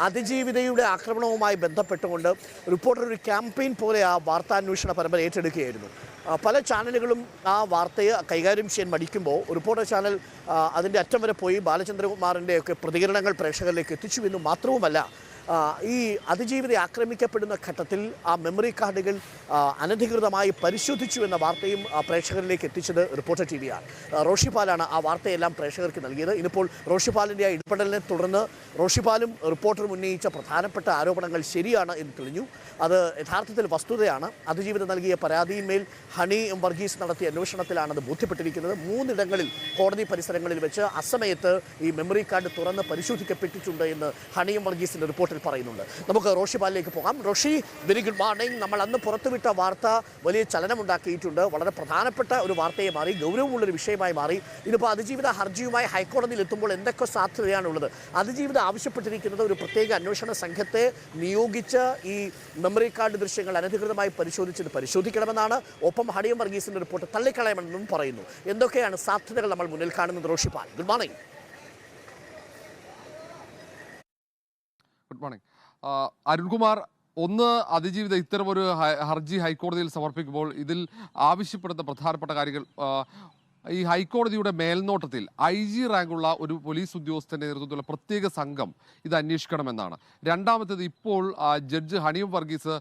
അതിജീവിതയുടെ ആക്രമണവുമായി ബന്ധപ്പെട്ടുകൊണ്ട് റിപ്പോർട്ടർ ഒരു ക്യാമ്പയിൻ പോലെ ആ വാർത്താന്വേഷണ പരമ്പര ഏറ്റെടുക്കുകയായിരുന്നു. പല ചാനലുകളും ആ വാർത്തയെ കൈകാര്യം ചെയ്യാൻ മടിക്കുമ്പോൾ റിപ്പോർട്ടർ ചാനൽ അതിൻ്റെ അറ്റം വരെ പോയി ബാലചന്ദ്രകുമാറിൻ്റെയൊക്കെ പ്രതികരണങ്ങൾ പ്രേക്ഷകരിലേക്ക് എത്തിച്ചു എന്ന് മാത്രവുമല്ല, ഈ അതിജീവിതയെ ആക്രമിക്കപ്പെടുന്ന ഘട്ടത്തിൽ ആ മെമ്മറി കാർഡുകൾ അനധികൃതമായി പരിശോധിച്ചു എന്ന വാർത്തയും പ്രേക്ഷകരിലേക്ക് എത്തിച്ചത് റിപ്പോർട്ടർ ടിവിയാണ്. റോഷിപാലാണ് ആ വാർത്തയെല്ലാം പ്രേക്ഷകർക്ക് നൽകിയത്. ഇന്നിപ്പോൾ റോഷിപാലിൻ്റെ ആ ഇടപെടലിനെ തുടർന്ന് റോഷിപാലും റിപ്പോർട്ടറും ഉന്നയിച്ച പ്രധാനപ്പെട്ട ആരോപണങ്ങൾ ശരിയാണ് എന്ന് തെളിഞ്ഞു. അത് യഥാർത്ഥത്തിൽ വസ്തുതയാണ്. അതിജീവിതം നൽകിയ പരാതിയിന്മേൽ ഹണി വർഗീസ് നടത്തിയ അന്വേഷണത്തിലാണ് അത് ബോധ്യപ്പെട്ടിരിക്കുന്നത്. 3 ഇടങ്ങളിൽ കോടതി പരിസരങ്ങളിൽ വെച്ച് അസമയത്ത് ഈ മെമ്മറി കാർഡ് തുറന്ന് പരിശോധിക്കപ്പെട്ടിട്ടുണ്ട് എന്ന് ഹണി വർഗീസിൻ്റെ റിപ്പോർട്ടിൽ പറയുന്നുണ്ട്. നമുക്ക് റോഷിപാലിലേക്ക് പോകാം. Roshi, very good morning. നമ്മൾ അന്ന് പുറത്തുവിട്ട വാർത്ത വലിയ ചലനമുണ്ടാക്കിയിട്ടുണ്ട്. വളരെ പ്രധാനപ്പെട്ട ഒരു വാർത്തയെ മാറി, ഗൗരവമുള്ളൊരു വിഷയമായി മാറി. ഇതിപ്പോൾ അതിജീവിത ഹർജിയുമായി ഹൈക്കോടതിയിൽ എത്തുമ്പോൾ എന്തൊക്കെ സാധ്യതയാണുള്ളത്? അതിജീവിത ആവശ്യപ്പെട്ടിരിക്കുന്നത് ഒരു പ്രത്യേക അന്വേഷണ സംഘത്തെ നിയോഗിച്ച് ഈ മെമ്മറി കാർഡ് ദൃശ്യങ്ങൾ അനധികൃതമായി പരിശോധിക്കണമെന്നാണ്. ഒപ്പം ഹണി വർഗീസിൻ്റെ റിപ്പോർട്ട് തള്ളിക്കളയണമെന്നും പറയുന്നു. എന്തൊക്കെയാണ് സാധ്യതകൾ നമ്മൾ മുന്നിൽ കാണുന്നത്? Roshipal, good morning. Good morning. Arunkumar, ഒന്ന്, അതിജീവിത ഇത്തരം ഒരു ഹർജി ഹൈക്കോടതിയിൽ സമർപ്പിക്കുമ്പോൾ ഇതിൽ ആവശ്യപ്പെടുന്ന പ്രധാനപ്പെട്ട കാര്യങ്ങൾ ഈ ഹൈക്കോടതിയുടെ മേൽനോട്ടത്തിൽ IG റാങ്കുള്ള ഒരു പോലീസ് ഉദ്യോഗസ്ഥന്റെ നേതൃത്വത്തിലുള്ള പ്രത്യേക സംഘം ഇത് അന്വേഷിക്കണമെന്നാണ്. രണ്ടാമത്തേത്, ഇപ്പോൾ ജഡ്ജ് ഹണി വർഗീസ്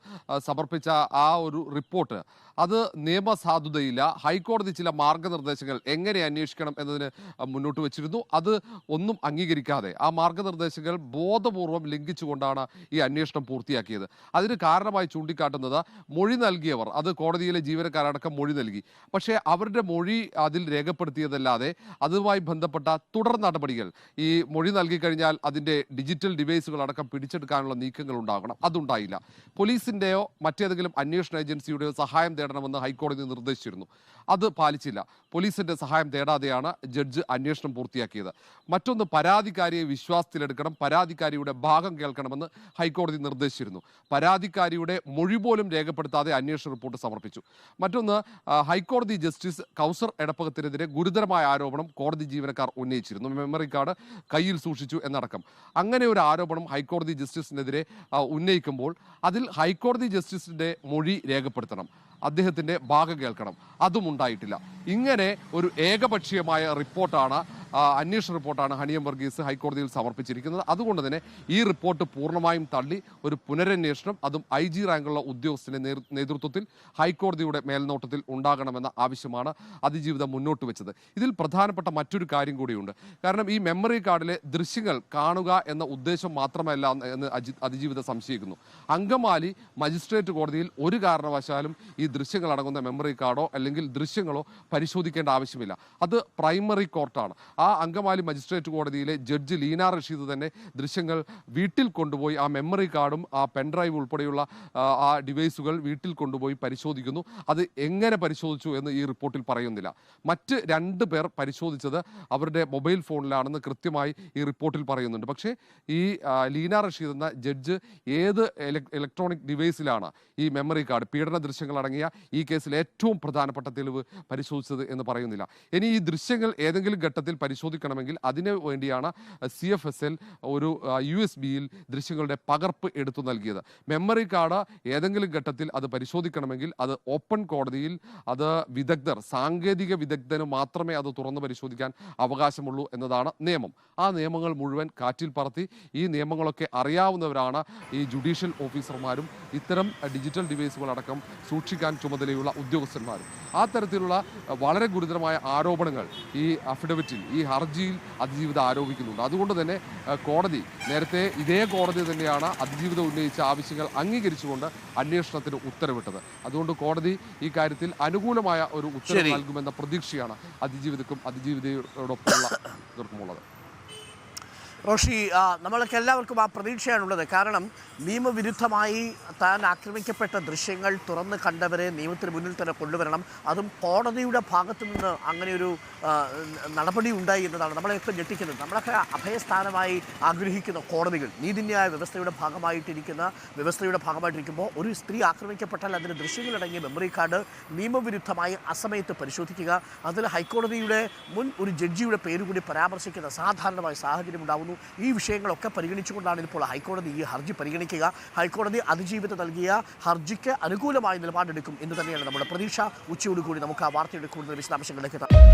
സമർപ്പിച്ച ആ ഒരു റിപ്പോർട്ട് അത് നിയമസാധുതയില്ല. ഹൈക്കോടതി ചില മാർഗനിർദ്ദേശങ്ങൾ എങ്ങനെ അന്വേഷിക്കണം എന്നതിന് മുന്നോട്ട് വെച്ചിരുന്നു. അത് ഒന്നും അംഗീകരിക്കാതെ ആ മാർഗനിർദ്ദേശങ്ങൾ ബോധപൂർവം ലംഘിച്ചുകൊണ്ടാണ് ഈ അന്വേഷണം പൂർത്തിയാക്കിയത്. അതിന് കാരണമായി ചൂണ്ടിക്കാട്ടുന്നത് മൊഴി നൽകിയവർ, അത് കോടതിയിലെ ജീവനക്കാരടക്കം മൊഴി നൽകി, പക്ഷേ അവരുടെ മൊഴി അതിൽ രേഖപ്പെടുത്തിയതല്ലാതെ അതുമായി ബന്ധപ്പെട്ട തുടർ നടപടികൾ, ഈ മൊഴി നൽകിക്കഴിഞ്ഞാൽ അതിൻ്റെ ഡിജിറ്റൽ ഡിവൈസുകൾ അടക്കം പിടിച്ചെടുക്കാനുള്ള നീക്കങ്ങൾ ഉണ്ടാകണം, അതുണ്ടായില്ല. പോലീസിൻ്റെയോ മറ്റേതെങ്കിലും അന്വേഷണ ഏജൻസിയുടെയോ സഹായം തേടണമെന്ന് ഹൈക്കോടതി നിർദ്ദേശിച്ചിരുന്നു. അത് പാലിച്ചില്ല. പോലീസിന്റെ സഹായം തേടാതെയാണ് ജഡ്ജ് അന്വേഷണം പൂർത്തിയാക്കിയത്. മറ്റൊന്ന്, പരാതിക്കാരിയെ വിശ്വാസത്തിലെടുക്കണം, പരാതിക്കാരിയുടെ ഭാഗം കേൾക്കണമെന്ന് ഹൈക്കോടതി നിർദ്ദേശിച്ചിരുന്നു. പരാതിക്കാരിയുടെ മൊഴി പോലും രേഖപ്പെടുത്താതെ അന്വേഷണ റിപ്പോർട്ട് സമർപ്പിച്ചു. മറ്റൊന്ന്, ഹൈക്കോടതി ജസ്റ്റിസ് കൗസർ എടപ്പകത്തിനെതിരെ ഗുരുതരമായ ആരോപണം കോടതി ജീവനക്കാർ ഉന്നയിച്ചിരുന്നു. മെമ്മറി കാർഡ് കയ്യിൽ സൂക്ഷിച്ചു എന്നടക്കം അങ്ങനെ ഒരു ആരോപണം ഹൈക്കോടതി ജസ്റ്റിസിനെതിരെ ഉന്നയിക്കുമ്പോൾ അതിൽ ഹൈക്കോടതി ജസ്റ്റിസിന്റെ മൊഴി രേഖപ്പെടുത്തണം, അദ്ദേഹത്തിൻ്റെ ഭാഗം കേൾക്കണം, അതും ഉണ്ടായിട്ടില്ല. ഇങ്ങനെ ഒരു ഏകപക്ഷീയമായ റിപ്പോർട്ടാണ്, അന്വേഷണ റിപ്പോർട്ടാണ് ഹണി വർഗീസ് ഹൈക്കോടതിയിൽ സമർപ്പിച്ചിരിക്കുന്നത്. അതുകൊണ്ട് തന്നെ ഈ റിപ്പോർട്ട് പൂർണ്ണമായും തള്ളി ഒരു പുനരന്വേഷണം, അതും IG റാങ്കുള്ള ഉദ്യോഗസ്ഥന്റെ നേതൃത്വത്തിൽ ഹൈക്കോടതിയുടെ മേൽനോട്ടത്തിൽ ഉണ്ടാകണമെന്ന ആവശ്യമാണ് അതിജീവിതം മുന്നോട്ട് വെച്ചത്. ഇതിൽ പ്രധാനപ്പെട്ട മറ്റൊരു കാര്യം കൂടിയുണ്ട്. കാരണം ഈ മെമ്മറി കാർഡിലെ ദൃശ്യങ്ങൾ കാണുക എന്ന ഉദ്ദേശം മാത്രമല്ല എന്ന് അതിജീവിതം സംശയിക്കുന്നു. അങ്കമാലി മജിസ്ട്രേറ്റ് കോടതിയിൽ ഒരു കാരണവശാലും ഈ ദൃശ്യങ്ങൾ അടങ്ങുന്ന മെമ്മറി കാർഡോ അല്ലെങ്കിൽ ദൃശ്യങ്ങളോ പരിശോധിക്കേണ്ട ആവശ്യമില്ല. അത് പ്രൈമറി കോർട്ടാണ്. ആ അങ്കമാലി മജിസ്ട്രേറ്റ് കോടതിയിലെ ജഡ്ജ് ലീന റഷീദ് തന്നെ ദൃശ്യങ്ങൾ വീട്ടിൽ കൊണ്ടുപോയി, ആ മെമ്മറി കാർഡും ആ പെൻഡ്രൈവ് ഉൾപ്പെടെയുള്ള ആ ഡിവൈസുകൾ വീട്ടിൽ കൊണ്ടുപോയി പരിശോധിക്കുന്നു. അത് എങ്ങനെ പരിശോധിച്ചു എന്ന് ഈ റിപ്പോർട്ടിൽ പറയുന്നില്ല. മറ്റ് 2 പേർ പരിശോധിച്ചത് അവരുടെ മൊബൈൽ ഫോണിലാണെന്ന് കൃത്യമായി ഈ റിപ്പോർട്ടിൽ പറയുന്നുണ്ട്. പക്ഷേ ഈ ലീന റഷീദ് എന്ന ജഡ്ജ് ഏത് ഇലക്ട്രോണിക് ഡിവൈസിലാണ് ഈ മെമ്മറി കാർഡ്, പീഡന ദൃശ്യങ്ങൾ അടങ്ങിയ ഈ കേസിൽ ഏറ്റവും പ്രധാനപ്പെട്ട തെളിവ് പരിശോധിച്ചത് എന്ന് പറയുന്നില്ല. ഇനി ഈ ദൃശ്യങ്ങൾ ഏതെങ്കിലും ഘട്ടത്തിൽ പരിശോധിക്കണമെങ്കിൽ അതിനു വേണ്ടിയാണ് CFSL ഒരു USB-യിൽ ദൃശ്യങ്ങളുടെ പകർപ്പ് എടുത്തു നൽകിയത്. മെമ്മറി കാർഡ് ഏതെങ്കിലും ഘട്ടത്തിൽ അത് പരിശോധിക്കണമെങ്കിൽ അത് ഓപ്പൺ കോടതിയിൽ അത് വിദഗ്ധർ, സാങ്കേതിക വിദഗ്ധന് മാത്രമേ അത് തുറന്ന് പരിശോധിക്കാൻ അവകാശമുള്ളൂ എന്നതാണ് നിയമം. ആ നിയമങ്ങൾ മുഴുവൻ കാറ്റിൽ പറത്തി ഈ നിയമങ്ങളൊക്കെ അറിയാവുന്നവരാണ് ഈ ജുഡീഷ്യൽ ഓഫീസർമാരും ഇത്തരം ഡിജിറ്റൽ ഡിവൈസുകളടക്കം സൂക്ഷിക്കാൻ ചുമതലയുള്ള ഉദ്യോഗസ്ഥന്മാരും. ആ തരത്തിലുള്ള വളരെ ഗുരുതരമായ ആരോപണങ്ങൾ ഈ അഫിഡവിറ്റിൽ, ഈ ഹർജിയിൽ അതിജീവിത ആരോപിക്കുന്നുണ്ട്. അതുകൊണ്ട് തന്നെ കോടതി നേരത്തെ ഇതേ കോടതി തന്നെയാണ് അതിജീവിത ഉന്നയിച്ച ആവശ്യങ്ങൾ അംഗീകരിച്ചുകൊണ്ട് അന്വേഷണത്തിന് ഉത്തരവിട്ടത്. അതുകൊണ്ട് കോടതി ഈ കാര്യത്തിൽ അനുകൂലമായ ഒരു ഉത്തരവ് നൽകുമെന്ന പ്രതീക്ഷയാണ് അതിജീവിതക്കും അതിജീവിതയോടൊപ്പമുള്ളത്. റോഷി, നമ്മൾക്ക് എല്ലാവർക്കും ആ പ്രതീക്ഷയാണുള്ളത്. കാരണം നിയമവിരുദ്ധമായി താൻ ആക്രമിക്കപ്പെട്ട ദൃശ്യങ്ങൾ തുറന്ന് കണ്ടവരെ നിയമത്തിന് മുന്നിൽ തന്നെ കൊണ്ടുവരണം. അതും കോടതിയുടെ ഭാഗത്തു നിന്ന് അങ്ങനെയൊരു നടപടി ഉണ്ടായി എന്നതാണ് നമ്മളെയൊക്കെ ഞെട്ടിക്കുന്നത്. നമ്മളൊക്കെ അഭയസ്ഥാനമായി ആഗ്രഹിക്കുന്ന കോടതികൾ, നീതിന്യായ വ്യവസ്ഥയുടെ ഭാഗമായിട്ടിരിക്കുമ്പോൾ ഒരു സ്ത്രീ ആക്രമിക്കപ്പെട്ടാൽ അതിന് ദൃശ്യങ്ങളടങ്ങിയ മെമ്മറി കാർഡ് നിയമവിരുദ്ധമായി അസമയത്ത് പരിശോധിക്കുക, അതിൽ ഹൈക്കോടതിയുടെ മുൻ ഒരു ജഡ്ജിയുടെ പേര് കൂടി പരാമർശിക്കുന്ന സാധാരണമായ സാഹചര്യം ഉണ്ടാകുന്നു. ഉണ്ടാകുന്നു. ഈ വിഷയങ്ങളൊക്കെ പരിഗണിച്ചുകൊണ്ടാണ് ഇപ്പോൾ ഹൈക്കോടതി ഈ ഹർജി പരിഗണിക്കുക. ഹൈക്കോടതി അതിജീവിത നൽകിയ ഹർജിക്ക് അനുകൂലമായ നിലപാടെടുക്കും എന്ന് തന്നെയാണ് നമ്മുടെ പ്രതീക്ഷ. ഉച്ചയോടുകൂടി നമുക്ക് ആ വാർത്തയുടെ കൂടുതൽ വിശദാംശങ്ങളിലേക്ക് എത്താം.